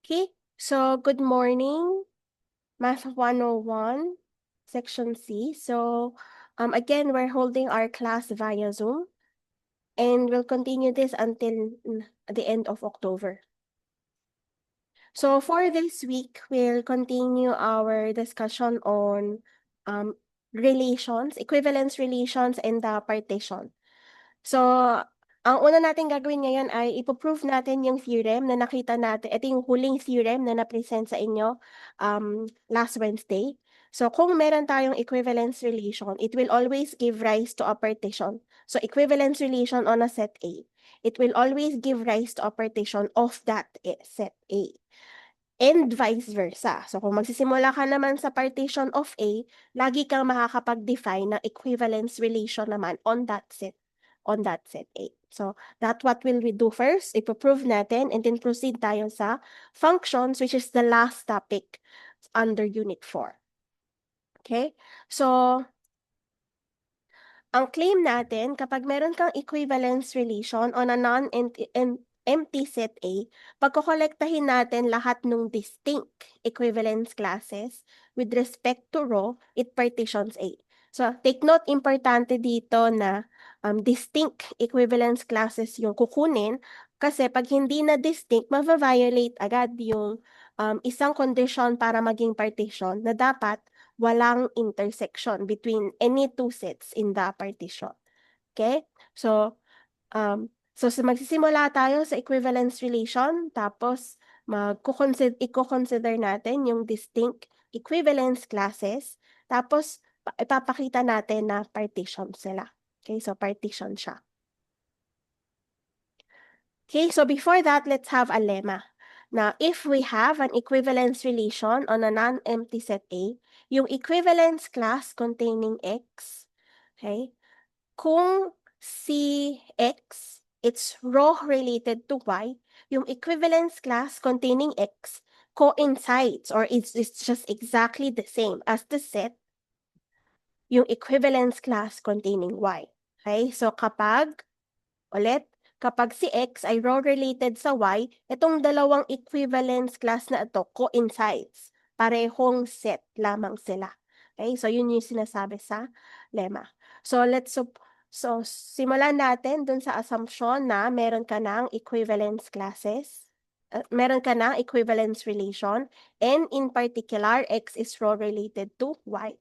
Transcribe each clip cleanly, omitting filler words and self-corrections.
Okay, so good morning, Math 101, Section C. So again, we're holding our class via Zoom, and we'll continue this until the end of October. So for this week, we'll continue our discussion on relations, equivalence relations, and the partition. So, ang una natin gagawin ngayon ay ipo-prove natin yung theorem na nakita natin. Ito yung huling theorem na na-present sa inyo last Wednesday. So, kung meron tayong equivalence relation, it will always give rise to a partition. So, equivalence relation on a set A. It will always give rise to a partition of that set A. And vice versa. So, kung magsisimula ka naman sa partition of A, lagi kang makakapag-define ng equivalence relation naman on that set A. So, that's what will we do first. Ipo-prove natin and then proceed tayo sa functions, which is the last topic under Unit 4. Okay? So, ang claim natin, kapag meron kang equivalence relation on a non-empty set A, pagkokolektahin natin lahat ng distinct equivalence classes with respect to row, it partitions A. So, take note, importante dito na distinct equivalence classes yung kukunin kasi pag hindi na distinct, ma-violate agad yung isang condition para maging partition na dapat walang intersection between any two sets in the partition. Okay? So, magsisimula tayo sa equivalence relation, tapos i-consider natin yung distinct equivalence classes, tapos ipapakita natin na partition sila. Okay? So, partition siya. Okay, so before that, let's have a lemma. Now, if we have an equivalence relation on a non-empty set A, yung equivalence class containing X, okay, kung si X, it's row related to Y, yung equivalence class containing X coincides or it's just exactly the same as the set, yung equivalence class containing Y. Okay, so kapag si X ay row related sa Y, itong dalawang equivalence class na ito coincides. Parehong set lamang sila. Okay, so yun yung sinasabi sa lemma. So simulan natin dun sa assumption na meron ka ng equivalence classes. Meron ka ng equivalence relation, and in particular, X is row related to Y.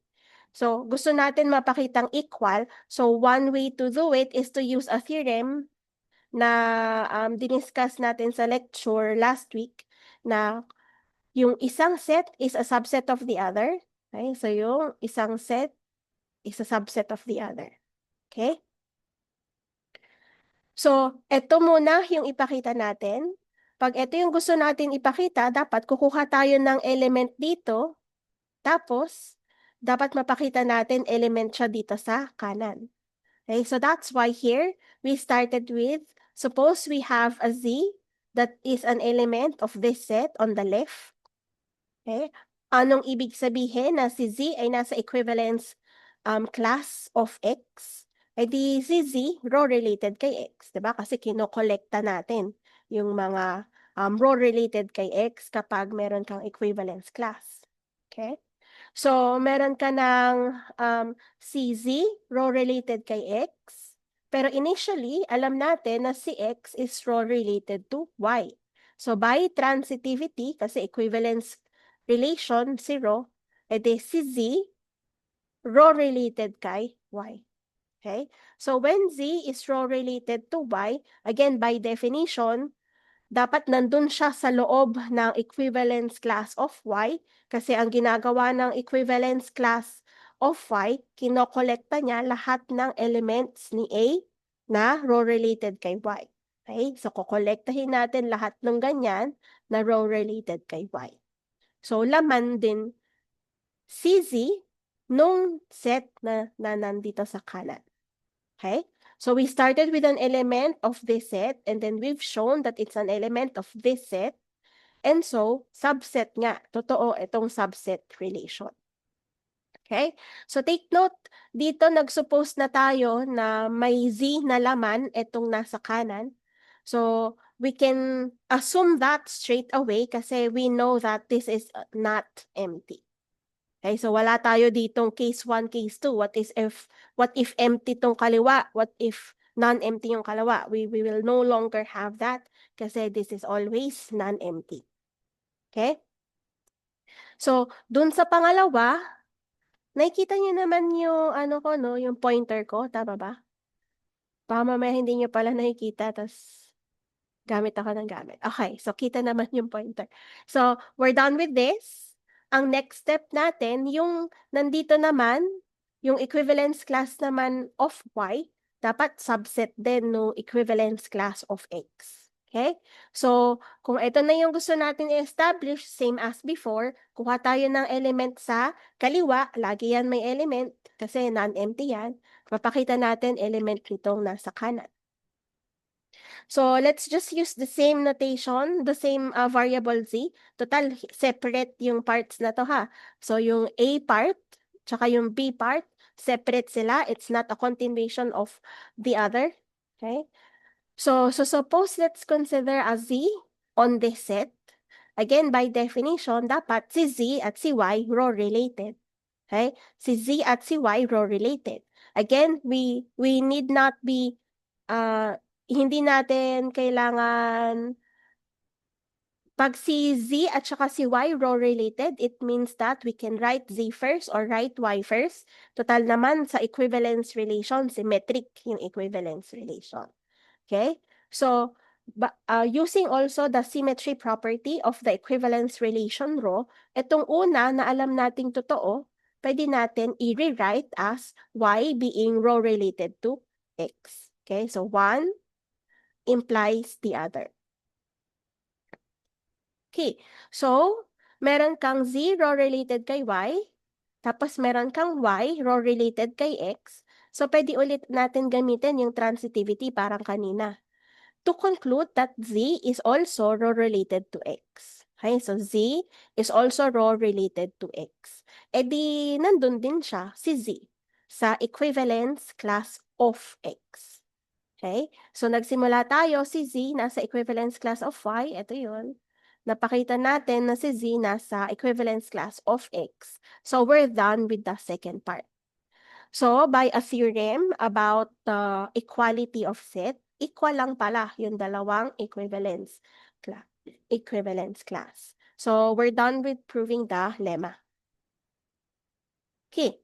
So, gusto natin mapakitang equal. So, one way to do it is to use a theorem na diniscuss natin sa lecture last week na yung isang set is a subset of the other. Okay? So, yung isang set is a subset of the other. Okay? So, ito muna yung ipakita natin. Pag ito yung gusto natin ipakita, dapat kukuha tayo ng element dito, tapos dapat mapakita natin element siya dito sa kanan. Okay, so that's why here we started with, suppose we have a Z that is an element of this set on the left. Okay, anong ibig sabihin na si Z ay nasa equivalence class of X? Eh di si Z row related kay X, diba? Kasi kinokolekta natin yung mga row related kay X kapag meron kang equivalence class. Okay? So, meron ka ng CZ, row related kay X. Pero initially, alam natin na si X is row related to Y. So, by transitivity, kasi equivalence relation, 0, edi si Z, row related kay Y. Okay? So, when Z is row related to Y, again, by definition, dapat nandun siya sa loob ng equivalence class of Y kasi ang ginagawa ng equivalence class of Y, kinokolekta niya lahat ng elements ni A na row related kay Y. Okay? So, kukolektahin natin lahat ng ganyan na row related kay Y. So, laman din CZ nung set na nandito sa kanan. Okay? So we started with an element of this set, and then we've shown that it's an element of this set. And so, subset nga. Totoo itong subset relation. Okay? So take note, dito nag-suppose na tayo na may Z na laman itong nasa kanan. So, we can assume that straight away kasi we know that this is not empty. Okay, so wala tayo ditong case 1, case 2. What if empty tong kaliwa? What if non-empty yung kaliwa? We will no longer have that kasi this is always non-empty. Okay? So, dun sa pangalawa, nakikita niyo naman yung ano ko, no? Yung pointer ko, tama ba? Baka mamaya hindi niyo pala nakikita, tas gamit ako ng gamit. Okay, so kita naman yung pointer. So, we're done with this. Ang next step natin, yung nandito naman, yung equivalence class naman of y, dapat subset din no equivalence class of x. Okay? So, kung ito na yung gusto natin i-establish, same as before, kuha tayo ng element sa kaliwa, lagi yan may element, kasi non-empty yan. Papakita natin element nitong nasa kanan. So let's just use the same notation, the same variable z. Total, separate yung parts na to ha. So yung A part, tsaka yung B part, separate sila. It's not a continuation of the other. Okay? So suppose let's consider a z on this set. Again, by definition, dapat si z at si y row-related. Okay? Si z at si y row-related. Again, we need not be hindi natin kailangan pag si z at saka si y row related, it means that we can write z first or write y first. Total naman sa equivalence relation, symmetric yung equivalence relation. Okay? So, using also the symmetry property of the equivalence relation row, itong una na alam nating totoo, pwede natin i-rewrite as y being row related to x. Okay? So, 1 implies the other. Okay, so meron kang z row related kay y, tapos meron kang y row related kay x. So pwede ulit natin gamitin yung transitivity parang kanina. To conclude that z is also row related to x. Okay, so z is also row related to x. E di nandun din siya, si z, sa equivalence class of x. Okay? So, nagsimula tayo, si Z nasa equivalence class of Y. Ito yun. Napakita natin na si Z nasa equivalence class of X. So, we're done with the second part. So, by a theorem about the equality of set, equal lang pala yung dalawang equivalence class. So, we're done with proving the lemma. Okay.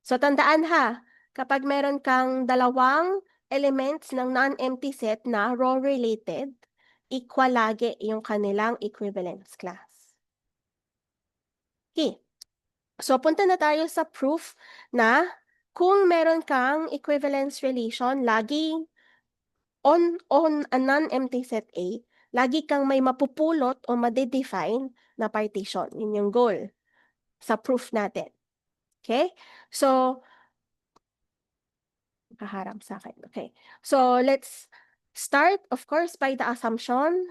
So, tandaan ha, kapag meron kang dalawang elements ng non-empty set na row-related, equal lagi yung kanilang equivalence class. Okay. So, punta na tayo sa proof na kung meron kang equivalence relation, lagi on a non-empty set A, lagi kang may mapupulot o madedefine na partition. Yun yung goal sa proof natin. Okay? So, kaharap sa akin. Okay. So, let's start, of course, by the assumption,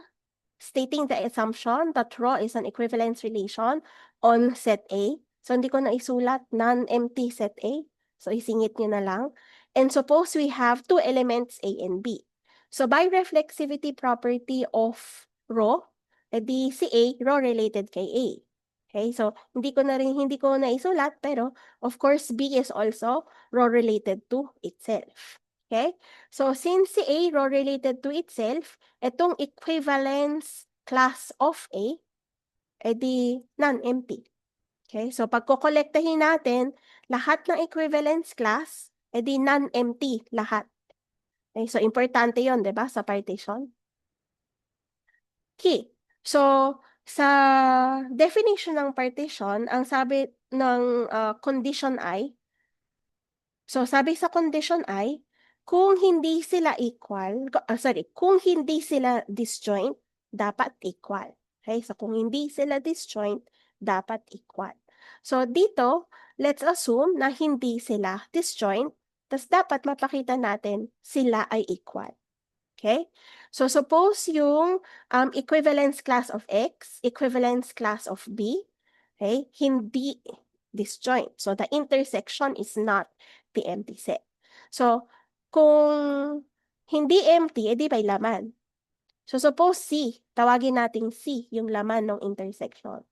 stating the assumption that row is an equivalence relation on set A. So, hindi ko na isulat non-empty set A. So, isingit nyo na lang. And suppose we have two elements A and B. So, by reflexivity property of row, edi si A, row related kay A. Okay, so hindi ko na isulat, pero of course B is also row related to itself. Okay? So since si A row related to itself, itong equivalence class of A, edi non-empty. Okay? So pag kukolektahin natin, lahat ng equivalence class, edi non-empty lahat. Okay? So importante yon, 'di ba, sa partition? Okay. So sa definition ng partition, ang sabi ng condition I, so sabi sa condition I, kung hindi sila equal, kung hindi sila disjoint, dapat equal. Okay, so kung hindi sila disjoint, dapat equal. So dito, let's assume na hindi sila disjoint, tas dapat mapakita natin sila ay equal. Okay? So suppose yung equivalence class of X, equivalence class of B, okay, hindi disjoint. So the intersection is not the empty set. So kung hindi empty, edi may laman. So suppose C, tawagin nating C yung laman ng intersection.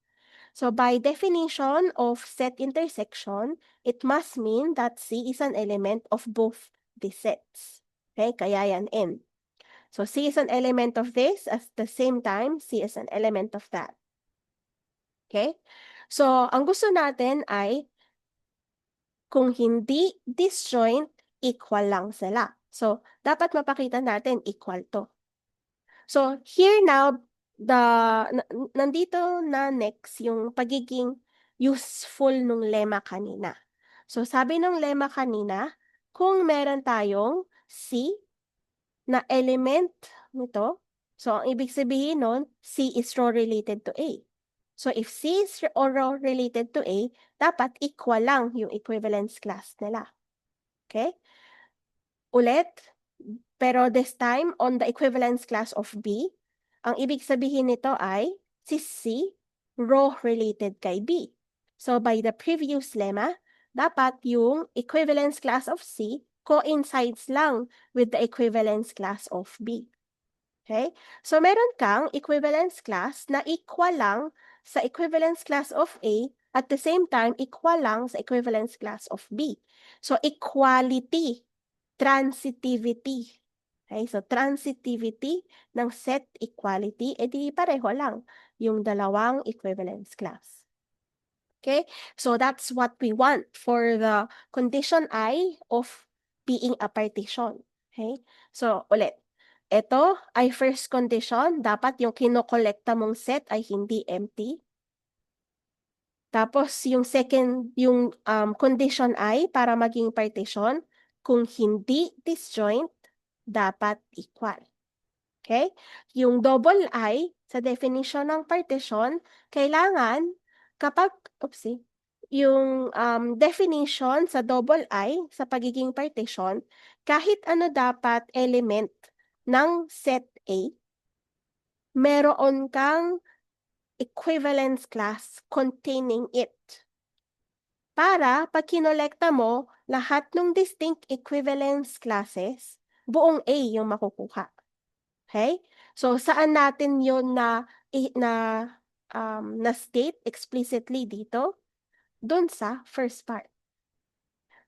So by definition of set intersection, it must mean that C is an element of both the sets. Okay, kaya yan N. So C is an element of this, at the same time, C is an element of that. Okay? So ang gusto natin ay kung hindi disjoint, equal lang sila. So dapat mapakita natin equal to. So here now, nandito na next yung pagiging useful nung lemma kanina. So sabi ng lemma kanina, kung meron tayong C na element nito, so ang ibig sabihin nun, C is row related to A. So if C is row related to A, dapat equal lang yung equivalence class nila. Okay? Ulit, pero this time on the equivalence class of B, ang ibig sabihin nito ay si C row related kay B. So by the previous lemma, dapat yung equivalence class of C coincides lang with the equivalence class of B. Okay? So meron kang equivalence class na equal lang sa equivalence class of A at the same time equal lang sa equivalence class of B. So equality, transitivity. Okay? So transitivity ng set equality, edi pareho lang yung dalawang equivalence class. Okay? So that's what we want for the condition I of being a partition. Okay? So ulit, ito ay first condition, dapat yung kinokolekta mong set ay hindi empty. Tapos yung second, yung condition ay para maging partition, kung hindi disjoint, dapat equal. Okay? Yung double I, sa definition ng partition, kailangan kapag, yung definition sa double I, sa pagiging partition, kahit ano dapat element ng set A, meron kang equivalence class containing it. Para pag kinolekta mo, lahat ng distinct equivalence classes, buong A yung makukuha. Okay? So saan natin yon na state explicitly dito? Doon sa first part.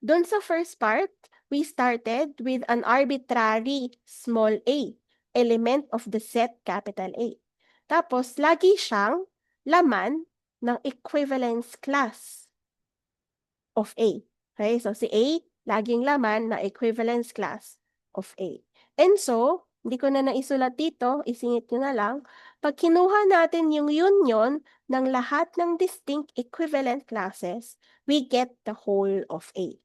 Doon sa first part, we started with an arbitrary small a, element of the set capital A. Tapos, lagi siyang laman ng equivalence class of A. Okay, so si A, laging laman na equivalence class of A. And so, hindi ko na naisulat dito, isingit nyo na lang, pag kinuha natin yung union ng lahat ng distinct equivalent classes, we get the whole of A.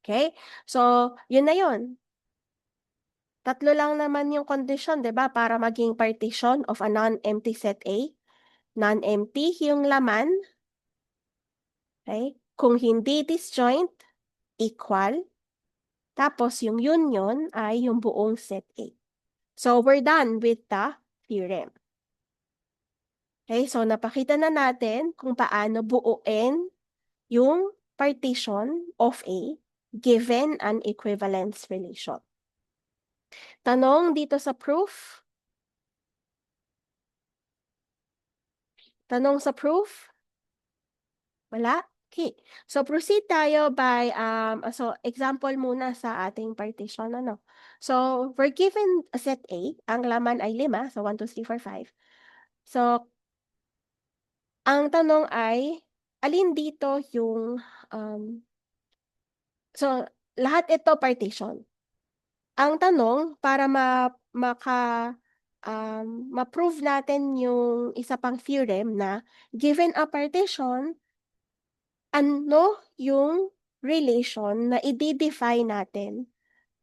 Okay? So, yun na yun. Tatlo lang naman yung condition, di ba? Para maging partition of a non-empty set A. Non-empty yung laman. Okay? Kung hindi disjoint, equal. Tapos yung union ay yung buong set A. So, we're done with the theorem. Okay? So, napakita na natin kung paano buuin yung partition of A given an equivalence relation. Tanong dito sa proof. Tanong sa proof? Wala? Okay. So proceed tayo by so example muna sa ating partition ano. So we're given a set A, ang laman ay 5, so 1 2 3 4 5. So ang tanong ay alin dito yung so lahat ito partition. Ang tanong para ma-prove natin yung isa pang theorem na given a partition, ano yung relation na i-define natin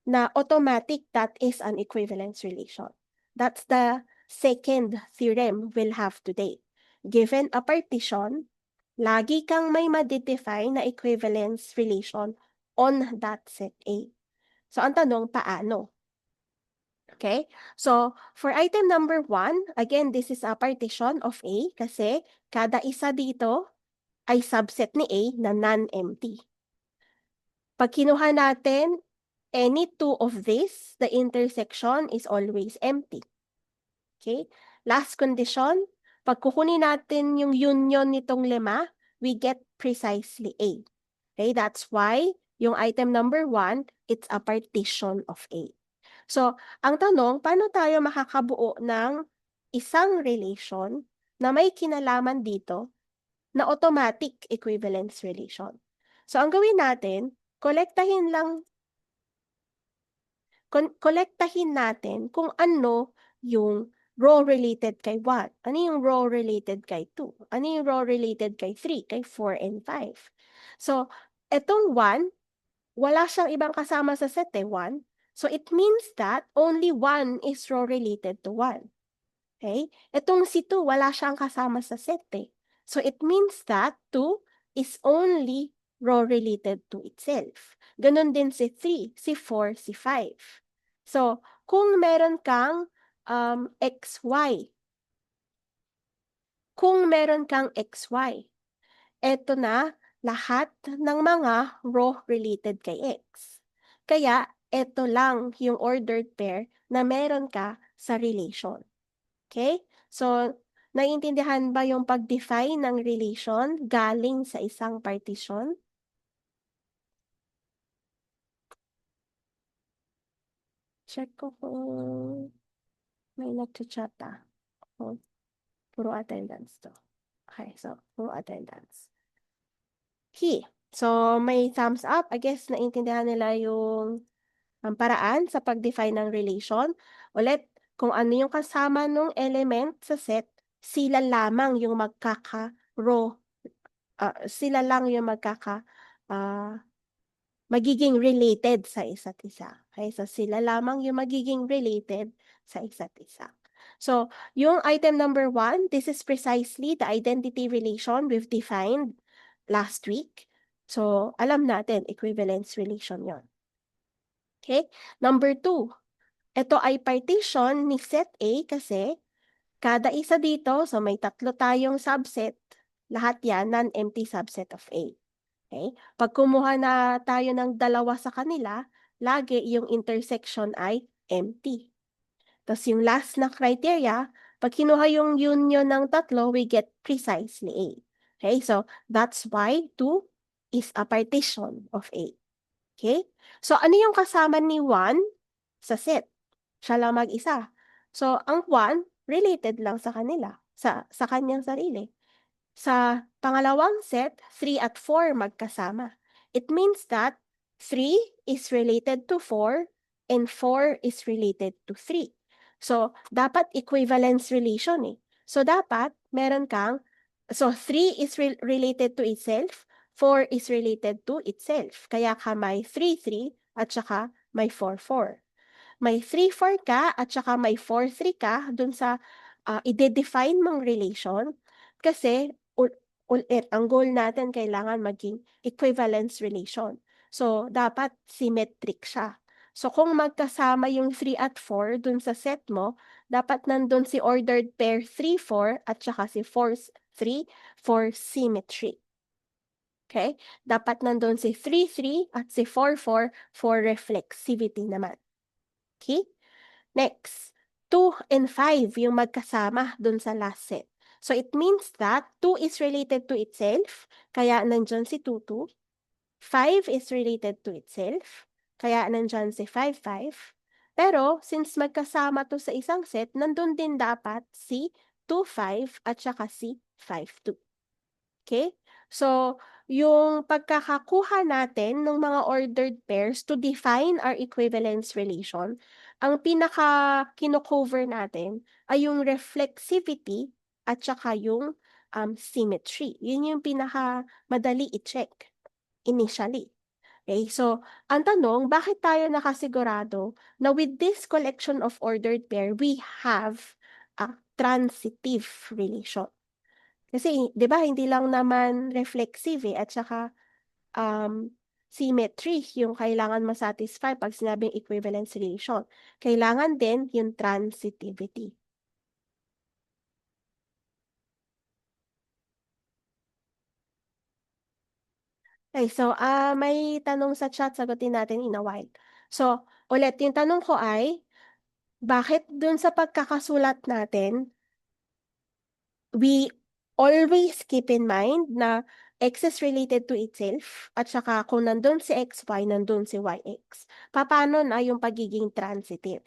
na automatic that is an equivalence relation. That's the second theorem we'll have today. Given a partition, lagi kang may ma-define na equivalence relation on that set A. So, ang tanong, paano? Okay? So, for item number 1, again, this is a partition of A kasi kada isa dito ay subset ni A na non-empty. Pag kinuha natin any two of this, the intersection is always empty. Okay? Last condition, pag kukunin natin yung union nitong 5, we get precisely A. Okay? That's why yung item number 1, it's a partition of A. So, ang tanong, paano tayo makakabuo ng isang relation na may kinalaman dito na automatic equivalence relation? So, ang gawin natin, kolektahin natin kung ano yung row related kay 1, ano yung row related kay 2, ano yung row related kay 3, kay 4, and 5. So, etong 1, wala siyang ibang kasama sa set 1. So, it means that only 1 is row related to 1. Okay? Etong si 2, wala siyang kasama sa set So, it means that 2 is only row related to itself. Ganon din si 3, si 4, si 5. So, kung meron kang XY, eto na lahat ng mga row related kay X. Kaya, eto lang yung ordered pair na meron ka sa relation. Okay? So, naiintindihan ba yung pag-define ng relation galing sa isang partition? Check ko kung may nag-chat Oh, puro attendance to. Okay, so, puro attendance. Okay. So, may thumbs up. I guess naintindihan nila yung ang paraan sa pag-define ng relation. Ulit, kung ano yung kasama ng element sa set, sila lamang yung magkaka-row, sila lang yung magiging related sa isa't isa. Okay, so sila lamang yung magiging related sa isa't isa. So, yung item number 1, this is precisely the identity relation we've defined last week. So, alam natin, equivalence relation yon. Okay? Number 2, ito ay partition ni set A kasi kada isa dito, so may 3 tayong subset, lahat yan non-empty subset of A. Okay? Pag kumuha na tayo ng dalawa sa kanila, lagi yung intersection ay empty. Tapos yung last na criteria, pag kinuha yung union ng 3, we get precisely A. Okay? So, that's why 2 is a partition of A. Okay? So, ano yung kasama ni 1 sa set? Siya lang mag-isa. So, ang 1, related lang sa kanila, sa kanyang sarili. Sa pangalawang set, 3 at 4 magkasama. It means that 3 is related to 4 and 4 is related to 3. So, dapat equivalence relation eh. So, dapat meron kang, so 3 is related to itself, 4 is related to itself. Kaya ka may 3, 3 at saka may 4, 4. May 3, 4 ka at saka may 4, 3 ka dun sa i-define mong relation kasi ulit, ang goal natin kailangan maging equivalence relation. So, dapat symmetric siya. So, kung magkasama yung 3 at 4 dun sa set mo, dapat nandun si ordered pair 3, 4 at saka si 4, 3 for symmetry. Okay? Dapat nandun si 3, 3 at si 4, 4 for reflexivity naman. Okay? Next, 2 and 5 yung magkasama dun sa last set. So, it means that 2 is related to itself, kaya nandyan si 2, 2. 5 is related to itself, kaya nandyan si 5, 5. Pero, since magkasama to sa isang set, nandun din dapat si 2, 5 at saka si 5, 2. Okay? So, yung pagkakakuha natin ng mga ordered pairs to define our equivalence relation, ang pinaka kino-cover natin ay yung reflexivity at saka yung symmetry. Yun yung pinaka madali i-check initially. Okay, so ang tanong, bakit tayo nakasigurado na with this collection of ordered pair, we have a transitive relation? Kasi 'di ba hindi lang naman reflexive, at saka, symmetry yung kailangan ma-satisfy 'pag sinabing equivalence relation. Kailangan din yung transitivity. Okay, so, may tanong sa chat, sagutin natin in a while. So, ulit yung tanong ko ay, Bakit dun sa pagkakasulat natin, we always keep in mind na X is related to itself at saka kung nandun si XY, nandun si YX. Paano na yung pagiging transitive?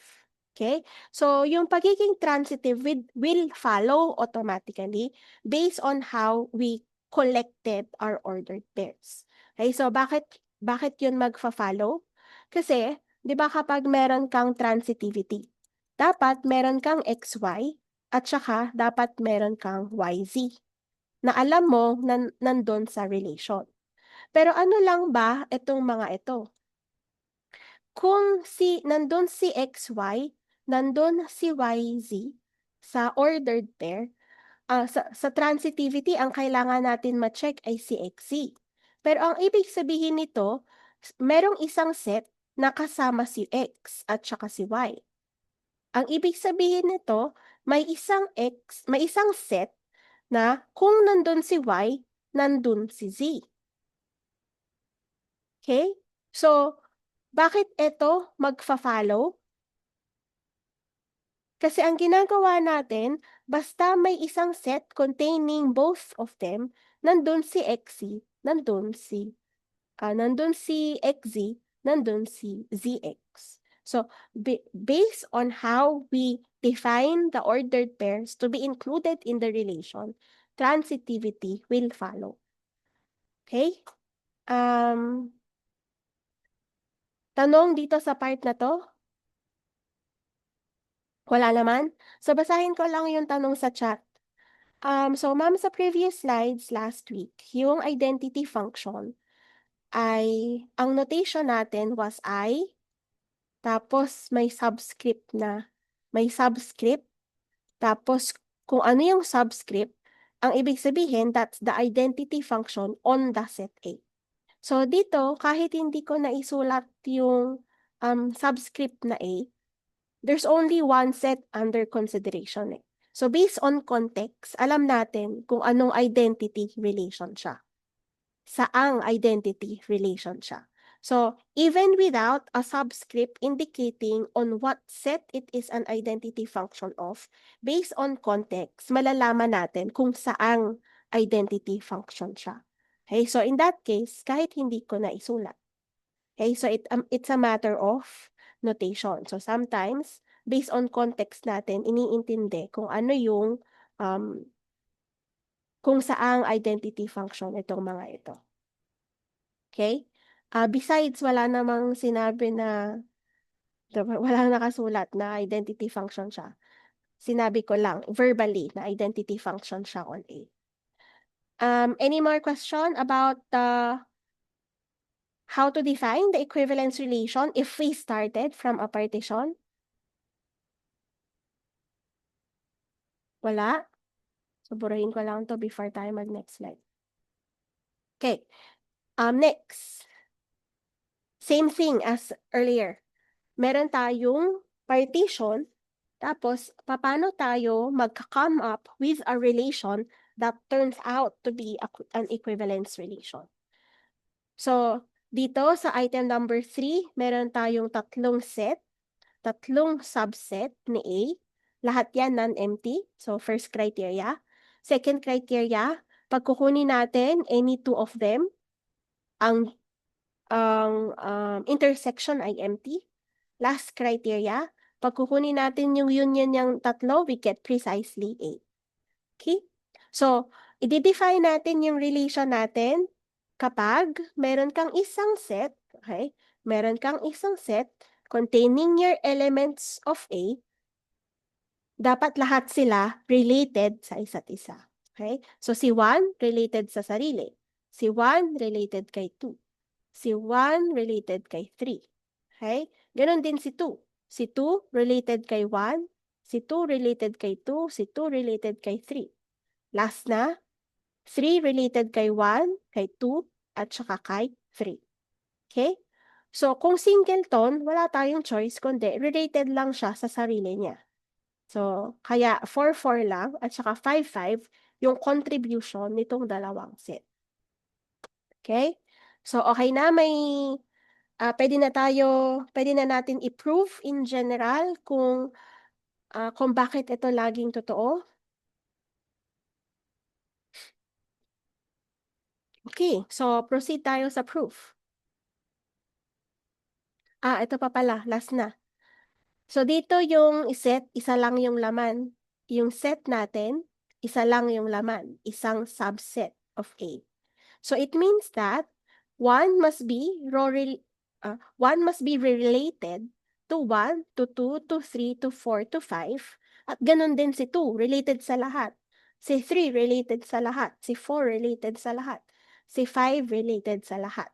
Okay? So, yung pagiging transitive will follow automatically based on how we collected our ordered pairs. Okay? So, bakit yun magfa-follow? Kasi, di ba kapag meron kang transitivity, dapat meron kang XY at saka dapat meron kang YZ na alam mo nandun sa relation. Pero ano lang ba itong mga ito? Kung nandun si XY, nandun si YZ sa ordered pair, sa transitivity, ang kailangan natin ma-check ay si XZ. Pero ang ibig sabihin nito, merong isang set na kasama si X at saka si Y. Ang ibig sabihin nito, may isang set na kung nandun si Y, nandun si Z. Okay? So, bakit ito magfa-follow? Kasi ang ginagawa natin, basta may isang set containing both of them, nandun si XZ, nandun si XZ, nandun si ZX. So, based on how we define the ordered pairs to be included in the relation, transitivity will follow. Okay? Tanong dito sa part na to? Wala naman? So, basahin ko lang yung tanong sa chat. So, ma'am, sa previous slides last week, yung identity function ay, ang notation natin was I, tapos may subscript, tapos kung ano yung subscript, ang ibig sabihin, that's the identity function on the set A. So, dito, kahit hindi ko naisulat yung subscript na A, there's only one set under consideration eh. So, based on context, alam natin kung anong identity relation siya. Saang identity relation siya. So, even without a subscript indicating on what set it is an identity function of, based on context, malalaman natin kung saang identity function siya. Okay, so in that case, kahit hindi ko na isulat. Okay, so it's a matter of notation. So sometimes, based on context natin, iniintindi kung ano yung kung saang identity function itong mga ito. Okay? Besides, wala namang sinabi na walang nakasulat na identity function siya. Sinabi ko lang verbally na identity function siya on A. Any more question about how to define the equivalence relation if we started from a partition? Wala? So, burahin ko lang to before tayo mag-next slide. Okay. Next. Same thing as earlier. Meron tayong partition, tapos paano tayo magka-come up with a relation that turns out to be an equivalence relation. So, dito sa item number 3, meron tayong tatlong subset ni A. Lahat yan non-empty. So, first criteria. Second criteria, pag kukunin natin any two of them, ang intersection ay empty. Last criteria, pag kukunin natin yung union ng tatlo, we get precisely A. Okay? So, i-define natin yung relation natin kapag meron kang isang set, okay? Meron kang isang set containing your elements of A, dapat lahat sila related sa isa't isa. Okay? So, si 1 related sa sarili. Si 1 related kay 2. Si 1 related kay 3. Okay? Ganon din si 2. Si 2 related kay 1. Si 2 related kay 2. Si 2 related kay 3. Last na, 3 related kay 1, kay 2, at saka kay 3. Okay? So, kung singleton, wala tayong choice, kundi related lang siya sa sarili niya. So, kaya 4-4 lang at saka 5-5 yung contribution nitong dalawang set. Okay? So, okay na, may pwede na natin i-prove in general kung bakit ito laging totoo. Okay, so proceed tayo sa proof. Ito pa pala, last na. So dito yung set, isa lang yung laman. Yung set natin, isa lang yung laman, isang subset of A. So it means that one must be related to 1, to 2, to 3, to 4, to 5. At ganun din si 2, related sa lahat. Si 3, related sa lahat. Si 4, related sa lahat. Si 5, related sa lahat.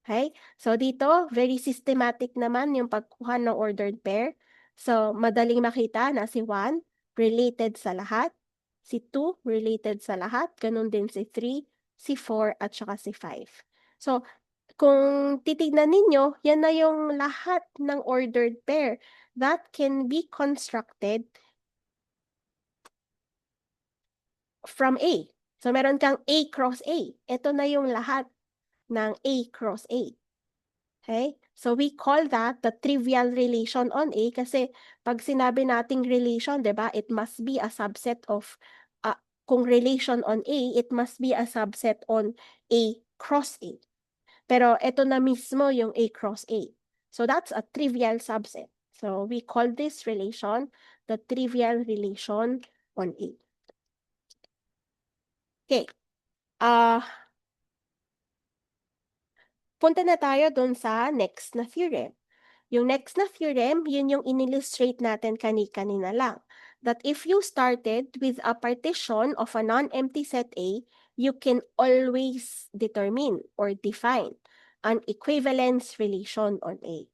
Okay? So dito, very systematic naman yung pagkuha ng ordered pair. So madaling makita na si 1, related sa lahat. Si 2, related sa lahat. Ganun din si 3, si 4, at saka si 5. So, kung titignan ninyo, yan na yung lahat ng ordered pair that can be constructed from A. So, meron kang A cross A. Ito na yung lahat ng A cross A. Okay? So, we call that the trivial relation on A kasi pag sinabi nating relation, di ba, it must be a subset of, kung relation on A, it must be a subset on A cross A. Pero ito na mismo yung A cross A. So, that's a trivial subset. So, we call this relation the trivial relation on A. Okay. Punta na tayo dun sa next na theorem. Yung next na theorem, yun yung in-illustrate natin kanina lang. That if you started with a partition of a non-empty set A, you can always determine or define an equivalence relation on A.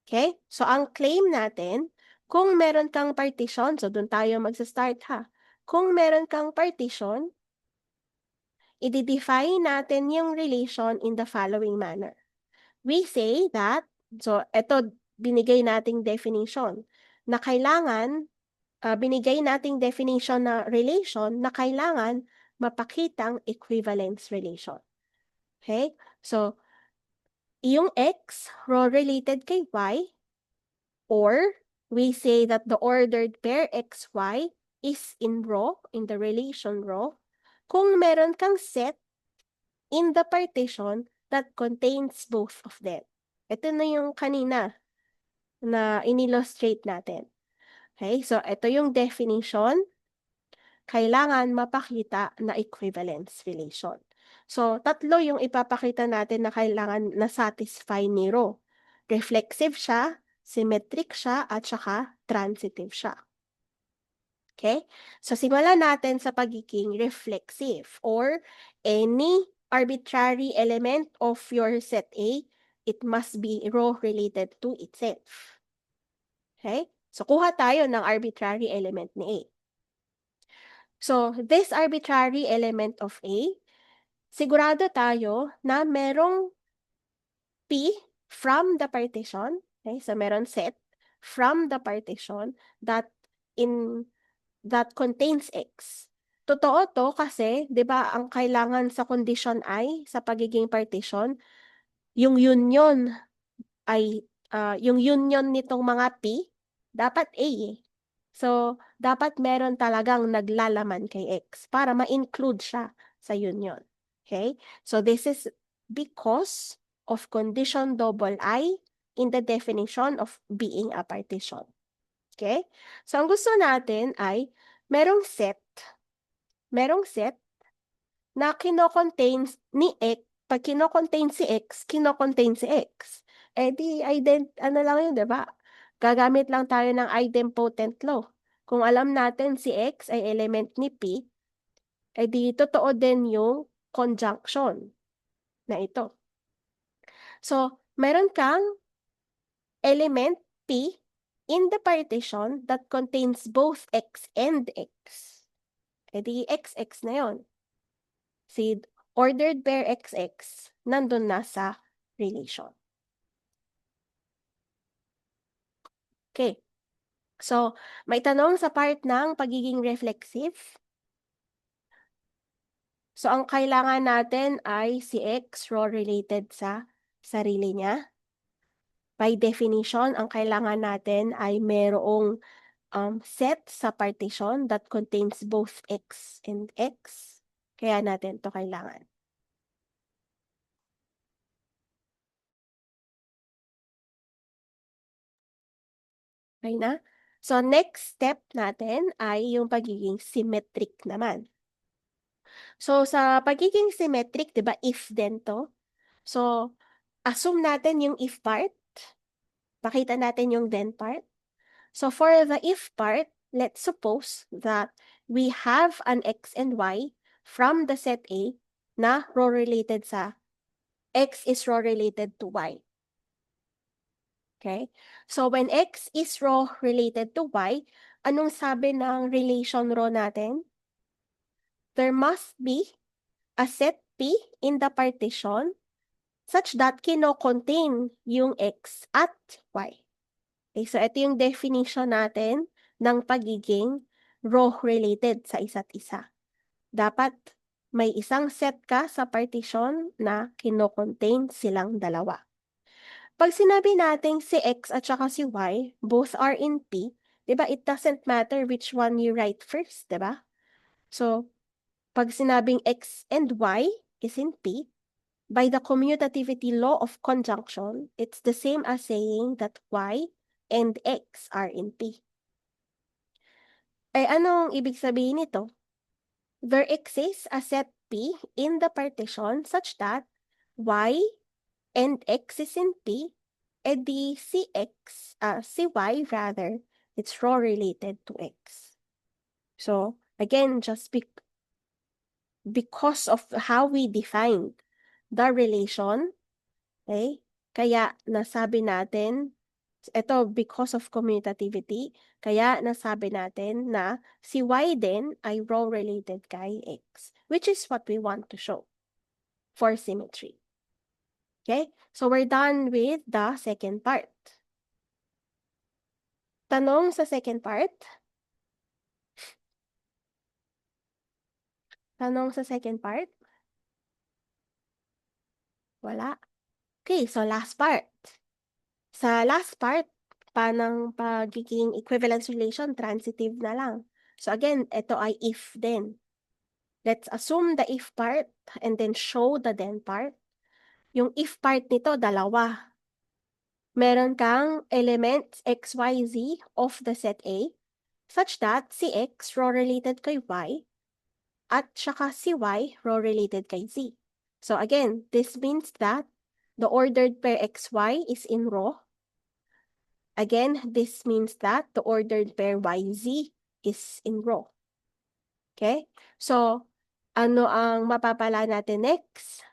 Okay? So, ang claim natin, kung meron kang partition, so dun tayo magsa-start ha. Kung meron kang partition, i-define natin yung relation in the following manner. We say that, so ito binigay nating definition, na kailangan, binigay nating definition na relation na kailangan mapakitang equivalence relation. Okay? So, yung X, row related kay Y, or we say that the ordered pair XY is in row, in the relation row, kung meron kang set in the partition that contains both of them. Ito na yung kanina na in-illustrate natin. Okay, so ito yung definition, kailangan mapakita na equivalence relation. So, tatlo yung ipapakita natin na kailangan na satisfy ni row. Reflexive siya, symmetric siya, at saka transitive siya. Okay? So, simulan natin sa pagiging reflexive or any arbitrary element of your set A, it must be row related to itself. Okay? So, kuha tayo ng arbitrary element ni A. So, this arbitrary element of A, sigurado tayo na merong P from the partition, okay? So, meron set from the partition that contains X. Totoo to kasi, di ba, ang kailangan sa condition I, sa pagiging partition, yung union ay, yung union nitong mga P, dapat A eh. So, dapat meron talagang naglalaman kay X para ma-include siya sa union. Okay? So, this is because of condition double I in the definition of being a partition. Okay? So, ang gusto natin ay merong set na kino-contain ni X, pag kino-contain si X, kino-contain si X. Eh di, ano lang yun, di ba? Gagamit lang tayo ng idempotent law. Kung alam natin si X ay element ni P, eh di, totoo din yung conjunction na ito. So, meron kang element P in the partition that contains both X and X. Eh di, XX na yon. Si ordered pair XX, nandun na sa relation. Okay. So, may tanong sa part ng pagiging reflexive. So, ang kailangan natin ay si X row related sa sarili niya. By definition, ang kailangan natin ay merong set sa partition that contains both x and x. Kaya natin to kailangan. Okay na? So, next step natin ay yung pagiging symmetric naman. So, sa pagiging symmetric, di ba, if din to? So, assume natin yung if part. Pakita natin yung then part. So, for the if part, let's suppose that we have an x and y from the set A na row related sa x is row related to y. Okay? So, when x is row related to y, anong sabi ng relation row natin? There must be a set P in the partition such that kino-contain yung x at y. Okay, so ito yung definition natin ng pagiging row-related sa isa't isa. Dapat may isang set ka sa partition na kino-contain silang dalawa. Pag sinabi natin si x at saka si y, both are in P, di ba, it doesn't matter which one you write first, di ba? So, pag sinabing x and y is in P, by the commutativity law of conjunction, it's the same as saying that y and x are in P. Eh, anong ibig sabihin nito? There exists a set P in the partition such that y and x is in P, di si y rather, it's row related to x. So, again, just because of how we defined the relation, okay, kaya nasabi natin, ito because of commutativity, kaya nasabi natin na si y din ay row related kay x, which is what we want to show for symmetry. Okay, so we're done with the second part. Tanong sa second part? Tanong sa second part? Wala. Okay, so last part. Sa last part, panang pagiging equivalence relation, transitive na lang. So again, ito ay if din. Let's assume the if part and then show the then part. Yung if part nito, dalawa. Meron kang elements x, y, z of the set A such that si x row related kay y at saka si y row related kay z. So again, this means that the ordered pair xy is in row. Again, this means that the ordered pair yz is in row. Okay? So, ano ang mapapala natin next?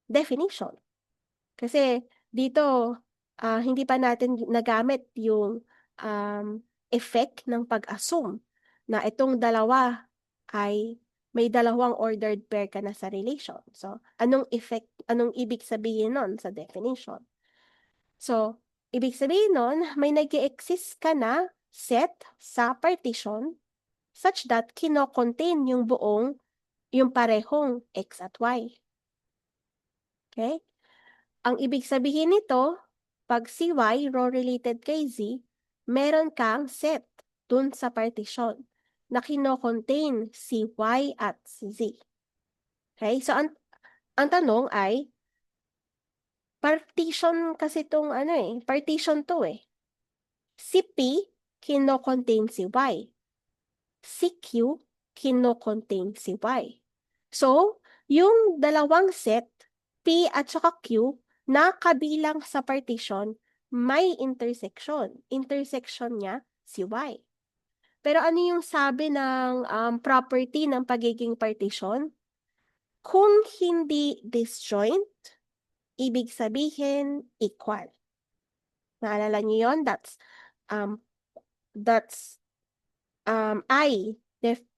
Definition. Kasi dito, hindi pa natin nagamit yung effect ng pag-assume na itong dalawa ay may dalawang ordered pair ka na sa relation. So, anong effect, anong ibig sabihin nun sa definition? So, ibig sabihin nun, may nag-exist ka na set sa partition such that kino-contain yung yung parehong x at y. Okay? Ang ibig sabihin nito, pag si y row related kay z, meron kang set dun sa partition na kino-contain si y at si z. Okay? So, ang tanong ay, partition kasi itong partition to eh. Si P, kino-contain si Y. Si Q, kino-contain si Y. So, yung dalawang set, P at saka Q, na kabilang sa partition, may intersection. Intersection niya si Y. Pero ano yung sabi ng property ng pagiging partition? Kung hindi disjoint, ibig sabihin equal. Naalala niyo yun? That's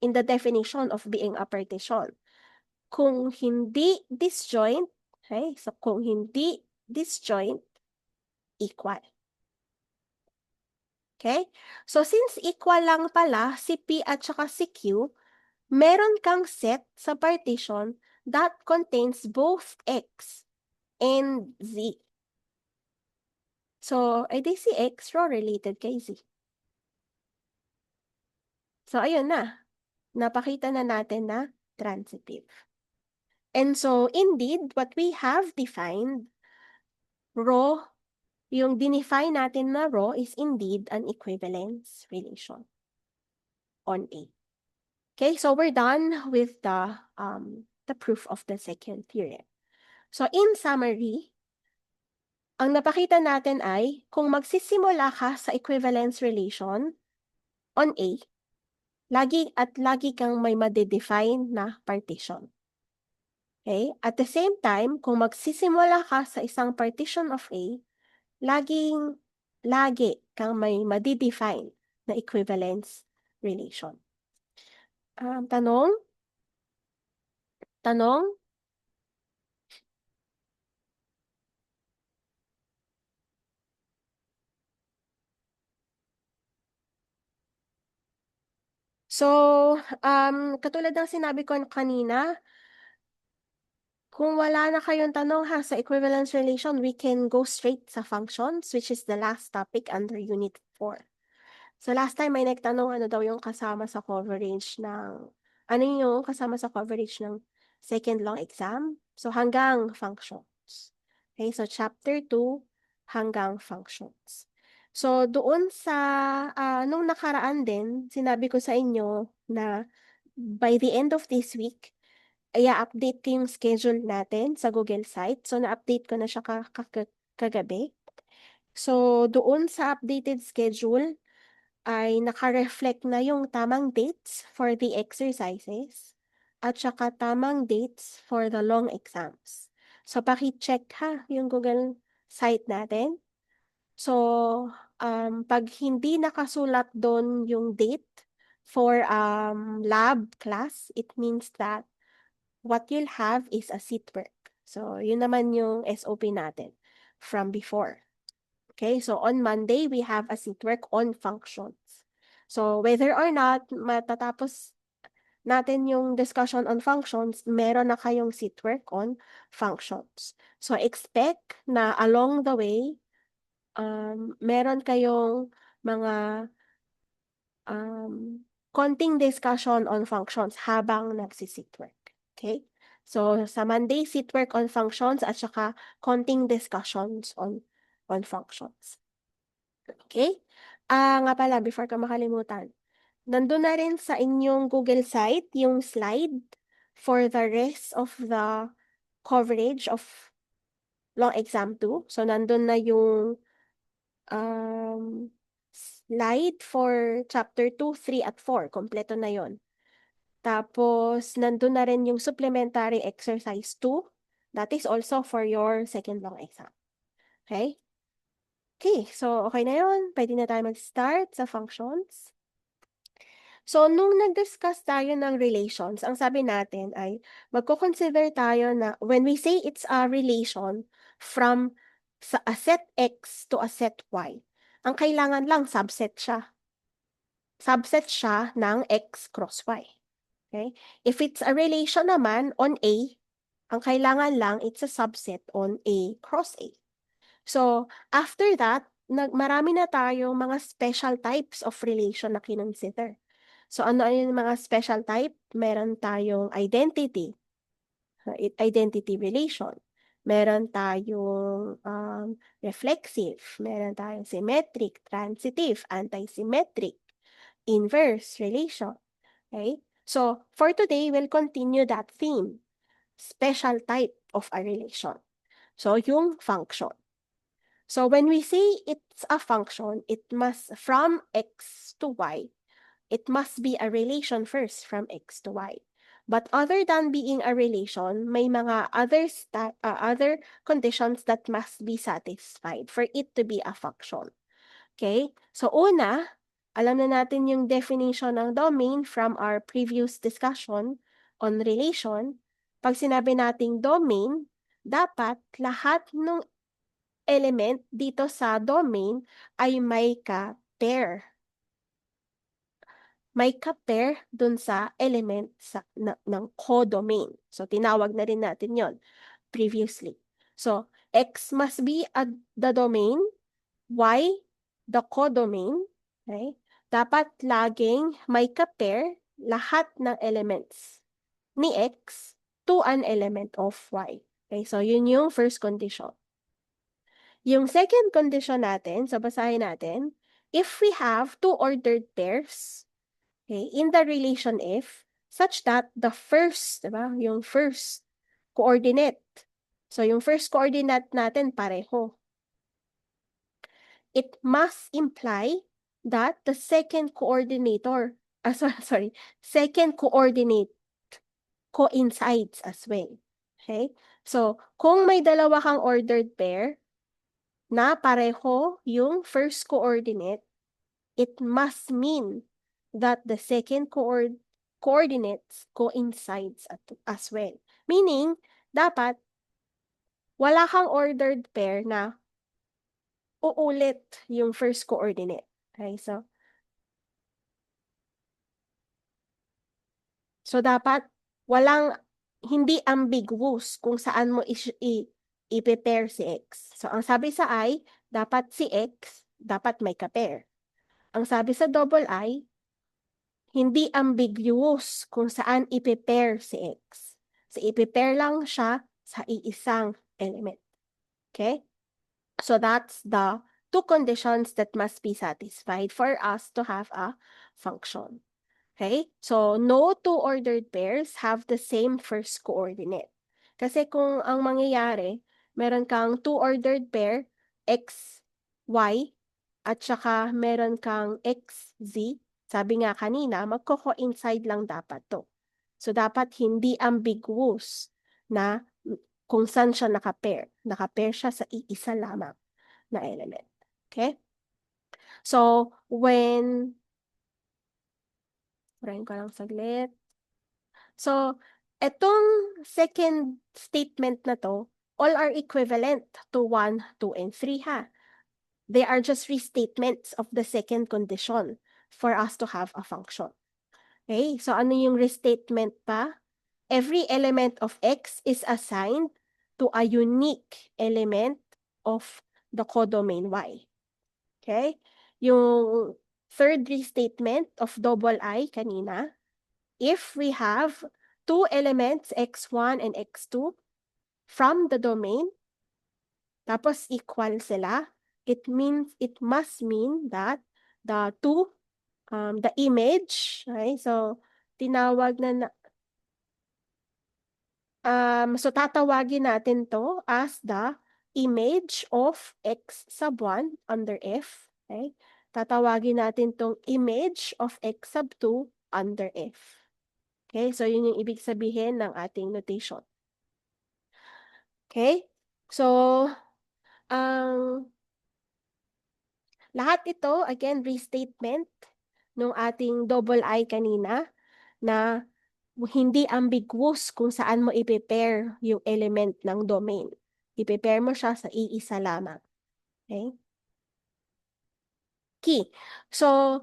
in the definition of being a partition. Kung hindi disjoint, okay? So kung hindi disjoint, equal. Okay? So since equal lang pala si P at saka si Q, meron kang set sa partition that contains both X and Z. So, di si X row related kay Z. So, ayun na. Napakita na natin na transitive. And so, indeed, what we have defined, row, yung dinefine natin na row is indeed an equivalence relation on A. Okay, so we're done with the proof of the second theorem. So, in summary, ang napakita natin ay kung magsisimula ka sa equivalence relation on A, lagi kang may madedefine na partition. Okay? At the same time, kung magsisimula ka sa isang partition of A, lagi kang may madedefine na equivalence relation. Tanong? Tanong? So, katulad ng sinabi ko kanina, kung wala na kayong tanong sa equivalence relation, we can go straight sa functions, which is the last topic under Unit 4. So last time may nagtanong ano daw yung kasama sa coverage ng second long exam. So hanggang functions. Okay, so chapter 2 hanggang functions. So doon sa nung nakaraan din, sinabi ko sa inyo na by the end of this week, i-update ko yung schedule natin sa Google site. So na-update ko na siya kagabi. So doon sa updated schedule, ay naka-reflect na yung tamang dates for the exercises at saka tamang dates for the long exams. So, paki-check yung Google site natin. So, pag hindi nakasulat doon yung date for lab class, it means that what you'll have is a seat work. So, yun naman yung SOP natin from before. Okay, so on Monday, we have a seat work on functions. So whether or not matatapos natin yung discussion on functions, meron na kayong seat work on functions. So expect na along the way, meron kayong mga konting discussion on functions habang nagsi-seat work. Okay? So sa Monday, seat work on functions at saka konting discussions on functions. Okay? Nga pala, before ka makalimutan, nandun na rin sa inyong Google site yung slide for the rest of the coverage of Long Exam 2. So, nandun na yung slide for Chapter 2, 3, at 4. Kompleto na yon. Tapos, nandun na rin yung supplementary exercise 2. That is also for your second long exam. Okay? Okay, so okay na yun. Pwede na tayo mag-start sa functions. So, nung nag-discuss tayo ng relations, ang sabi natin ay magko-consider tayo na when we say it's a relation from a set X to a set Y, ang kailangan lang subset siya. Subset siya ng X cross Y. Okay? If it's a relation naman on A, ang kailangan lang it's a subset on A cross A. So, after that, marami na tayong mga special types of relation na kinonsider. So, ano yung mga special type? Meron tayong identity relation. Meron tayong reflexive. Meron tayong symmetric, transitive, antisymmetric, inverse relation. Okay? So, for today, we'll continue that theme. Special type of a relation. So, yung function. So when we say it's a function, it must, from X to Y, it must be a relation first from X to Y. But other than being a relation, may mga other conditions that must be satisfied for it to be a function. Okay? So una, alam na natin yung definition ng domain from our previous discussion on relation. Pag sinabi nating domain, dapat lahat ng element dito sa domain ay may ka-pair. May ka-pair dun sa element ng codomain. So, tinawag na rin natin yon previously. So, X must be the domain, Y the codomain. Okay? Dapat laging may ka-pair lahat ng elements ni X to an element of Y. Okay, so yun yung first condition. Yung second condition natin, so basahin natin, if we have two ordered pairs, okay, in the relation F, such that the first, diba, yung first coordinate, so yung first coordinate natin pareho, it must imply that the second coordinator, second coordinate coincides as well. Okay? So, kung may dalawa kang ordered pair na pareho yung first coordinate, it must mean that the second coordinates coincides as well. Meaning, dapat wala kang ordered pair na uulit yung first coordinate. Okay, so dapat walang, hindi ambiguous kung saan mo i-pair si X. So, ang sabi sa I, dapat si X, dapat may ka-pair. Ang sabi sa double I, hindi ambiguous kung saan i-pair si X. So, i-pair lang siya sa iisang element. Okay? So, that's the two conditions that must be satisfied for us to have a function. Okay? So, no two ordered pairs have the same first coordinate. Kasi kung ang mangyayari, meron kang two ordered pair, x, y, at saka meron kang x, z, sabi nga kanina, magko-coincide lang dapat to. So, dapat hindi ambiguous na kung saan siya naka-pair. Naka-pair siya sa iisa lamang na element. Okay? So, Parahin ko lang saglit. So, etong second statement na to, all are equivalent to 1, 2, and 3 ha. They are just restatements of the second condition for us to have a function. Okay, so ano yung restatement pa? Every element of X is assigned to a unique element of the codomain Y. Okay? Yung third restatement of double I kanina, if we have two elements, x1 and x2, from the domain, tapos equal sila, it must mean that the two, the image, okay? So, so tatawagin natin to as the image of x sub 1 under F, okay? Tatawagin natin tong image of x sub 2 under F. Okay, so yun yung ibig sabihin ng ating notation. Okay? So, lahat ito, again, restatement nung ating double I kanina na hindi ambiguous kung saan mo i-pair yung element ng domain. I-pair mo siya sa iisa lamang. Okay? Key. So,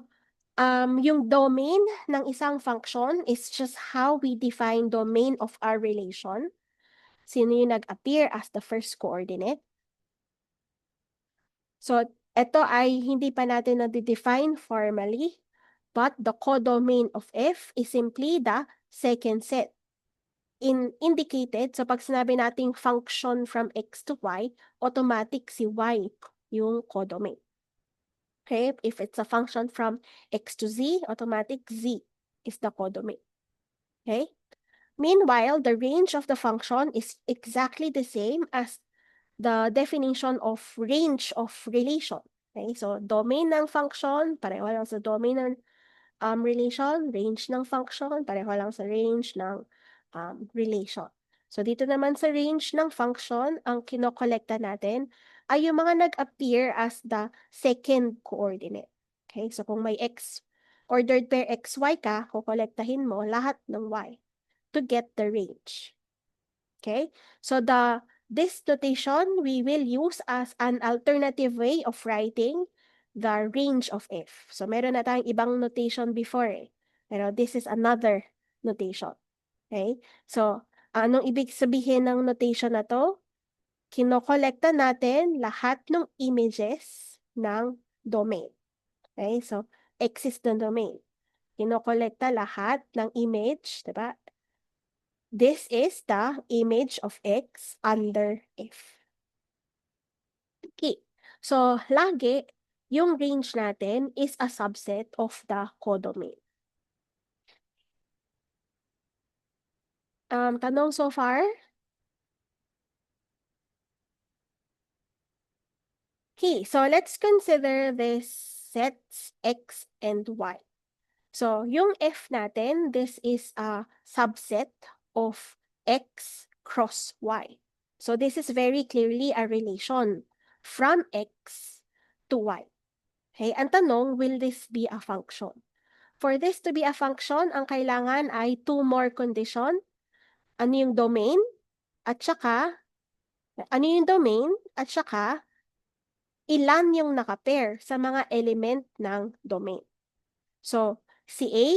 yung domain ng isang function is just how we define domain of our relation. Sino yung nag-appear as the first coordinate? So, ito ay hindi pa natin na-define formally, but the codomain of F is simply the second set. Indicated, so pag sinabi nating function from X to Y, automatic si Y yung codomain. Okay, if it's a function from X to Z, automatic Z is the codomain. Okay? Meanwhile, the range of the function is exactly the same as the definition of range of relation. Okay? So, domain ng function, pareho lang sa domain ng relation, range ng function, pareho lang sa range ng relation. So, dito naman sa range ng function, ang kinokolekta natin ay yung mga nag-appear as the second coordinate. Okay? So, kung may x, ordered pair xy ka, kukolektahin mo lahat ng y to get the range. Okay? So, this notation we will use as an alternative way of writing the range of F. So, meron na tayong ibang notation before eh. Pero this is another notation. Okay? So, anong ibig sabihin ng notation na to? kinokolekta natin lahat ng images ng domain. Okay, so X is the domain. Kinokolekta lahat ng image, diba? This is the image of X under F. Okay, so lagi, yung range natin is a subset of the codomain. Tanong so far? Okay, so let's consider this sets X and Y. So, yung F natin, this is a subset of X cross Y. So, this is very clearly a relation from X to Y. Okay, ang tanong, will this be a function? For this to be a function, ang kailangan ay two more condition. Ano yung domain? At saka, ano yung domain? At saka, ilan yung nakapair sa mga element ng domain. So, si A,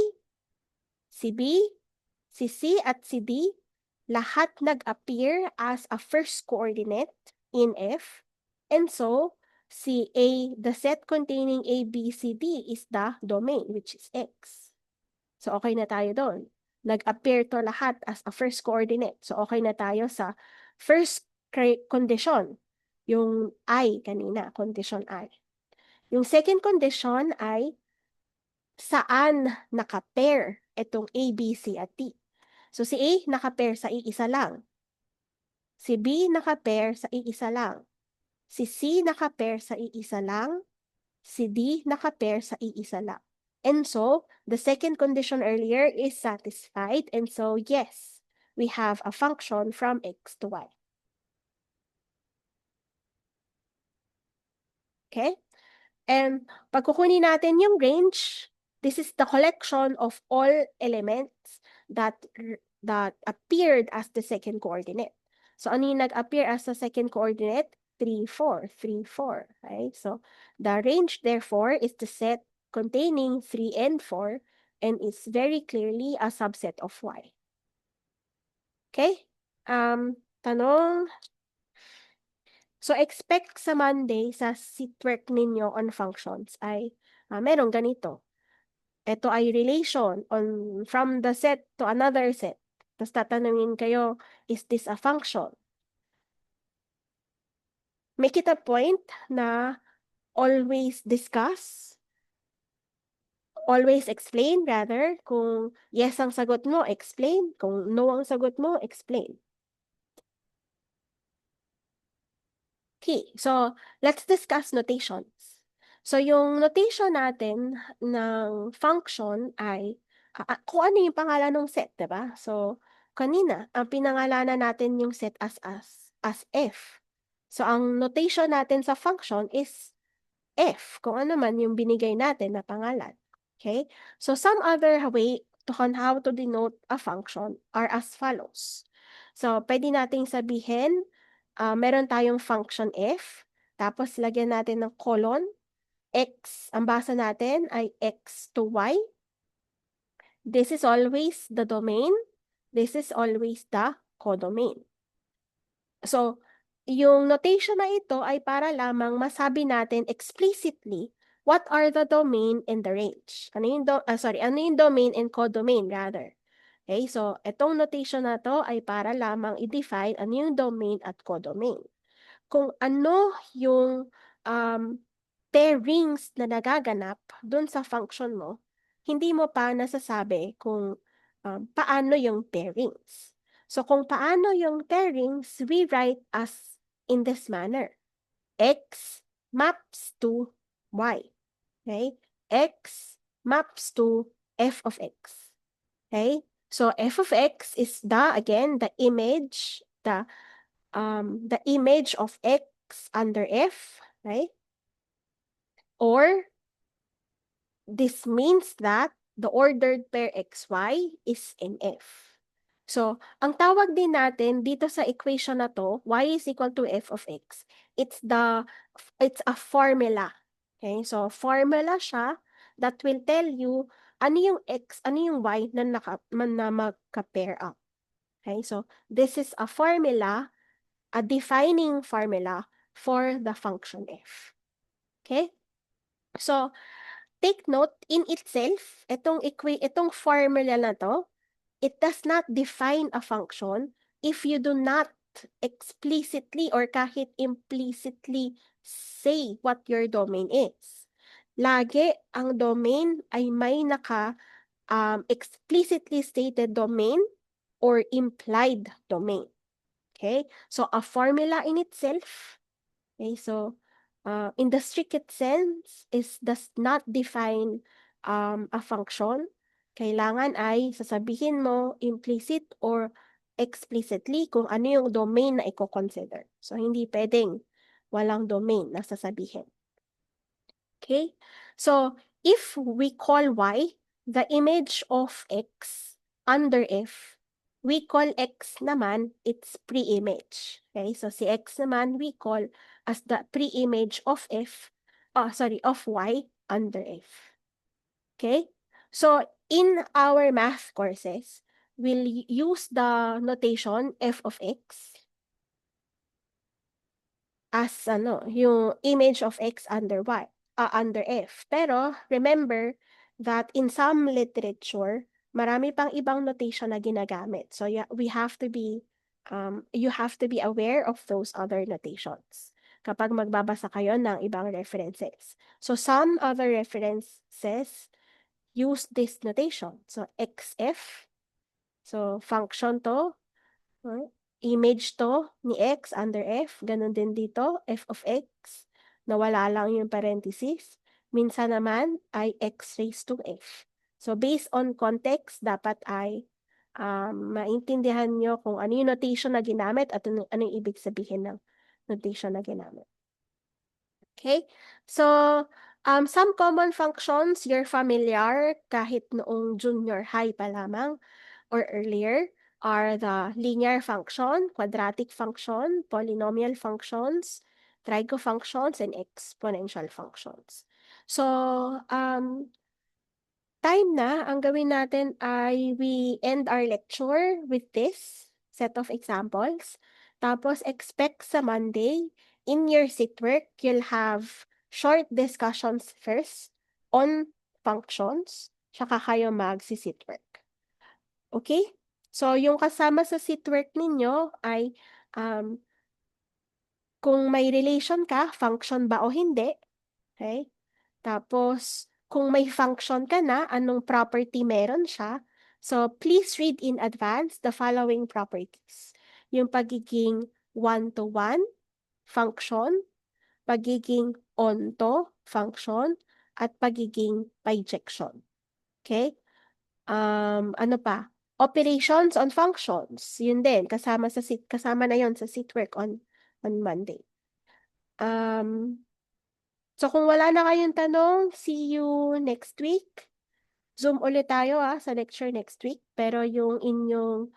si B, si C at si D, lahat nag-appear as a first coordinate in F. And so, si A, the set containing A, B, C, D is the domain, which is X. So, okay na tayo doon. Nag-appear to lahat as a first coordinate. So, okay na tayo sa first condition. Yung I kanina, condition I. Yung second condition ay saan naka-pair itong A, B, C at D. So, si A naka-pair sa iisa lang. Si B naka-pair sa iisa lang. Si C naka-pair sa iisa lang. Si D naka-pair sa iisa lang. And so, the second condition earlier is satisfied. And so, yes, we have a function from X to Y. Okay? And pag kukunin natin yung range, this is the collection of all elements that appeared as the second coordinate. So, ano yung nag-appear as the second coordinate? 3, 4, 3, 4. Okay? So, the range, therefore, is the set containing 3 and 4, and it's very clearly a subset of Y. Okay? Tanong. So, expect sa Monday sa seatwork ninyo on functions ay meron ganito. Ito ay relation from the set to another set. Tapos tatanungin kayo, is this a function? Make it a point na always discuss, always explain rather. Kung yes ang sagot mo, explain. Kung no ang sagot mo, explain. Okay, so let's discuss notations. So yung notation natin ng function ay kung ano yung pangalan ng set, diba? So kanina, ang pinangalanan natin yung set as F. So ang notation natin sa function is F, kung ano man yung binigay natin na pangalan. Okay? So some other way on how to denote a function are as follows. So pwede nating sabihin, meron tayong function f, tapos lagyan natin ng colon, x, ang basa natin ay x to y. This is always the domain. This is always the codomain. So, yung notation na ito ay para lamang masabi natin explicitly what are the domain and the range. Ano yung, ano yung domain and codomain rather. Okay, so itong notation na to ay para lamang i-define ano yung domain at codomain. Kung ano yung pairings na nagaganap dun sa function mo, hindi mo pa nasasabi kung paano yung pairings. So kung paano yung pairings, we write as in this manner. X maps to Y. Okay? X maps to f of x. Okay? So f of x is again, the image of x under f, right? Or this means that the ordered pair xy is in f. So, ang tawag din natin dito sa equation na to, y is equal to f of x. It's a formula. Okay? So, formula siya that will tell you ano yung x, ano yung y na magka-pair up. Okay? So, this is a formula a defining formula for the function f. Okay? So, take note, in itself, itong formula na to, it does not define a function if you do not explicitly or kahit implicitly say what your domain is. Lagi, ang domain ay may explicitly stated domain or implied domain. Okay? So, a formula in itself, okay, so in the strictest sense does not define a function. Kailangan ay sasabihin mo implicit or explicitly kung ano yung domain na i-consider. So, hindi pwedeng walang domain na sasabihin. Okay? So, if we call y the image of x under f, we call x naman its pre-image. Okay? So, si x naman we call as the pre-image of of y under f. Okay? So, in our math courses, we'll use the notation f of x as yung image of x under under f. Pero remember that in some literature, marami pang ibang notation na ginagamit. So yeah, you have to be aware of those other notations kapag magbabasa kayo ng ibang references. So some other references use this notation. So xf, so function to, image to ni x under f, ganun din dito, f of x, nawala lang yung parenthesis. Minsan naman ay x raised to f. So based on context, dapat ay maintindihan nyo kung ano yung notation na ginamit at ano yung ibig sabihin ng notation na ginamit. Okay? So, some common functions you're familiar kahit noong junior high pa lamang or earlier are the linear function, quadratic function, polynomial functions, trigo functions, and exponential functions. So, time na, ang gawin natin ay we end our lecture with this set of examples. Tapos, expect sa Monday, in your sit-work, you'll have short discussions first on functions, tsaka kayo mag-sit-work. Okay? So, yung kasama sa sit-work ninyo ay kung may relation ka, function ba o hindi. Okay? Tapos, kung may function ka na, anong property meron siya. So, please read in advance the following properties. Yung pagiging one-to-one function, pagiging onto function, at pagiging bijection. Okay? Ano pa? Operations on functions. Yun din, kasama na yun sa sit-work on Monday. So kung wala na kayong tanong, see you next week. Zoom ulit tayo sa lecture next week. Pero yung inyong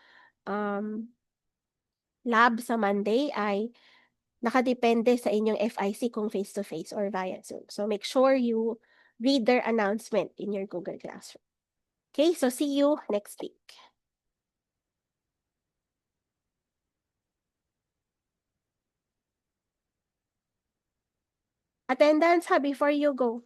lab sa Monday ay nakadepende sa inyong FIC kung face-to-face or via Zoom. So make sure you read their announcement in your Google Classroom. Okay, so see you next week. Attendance before you go.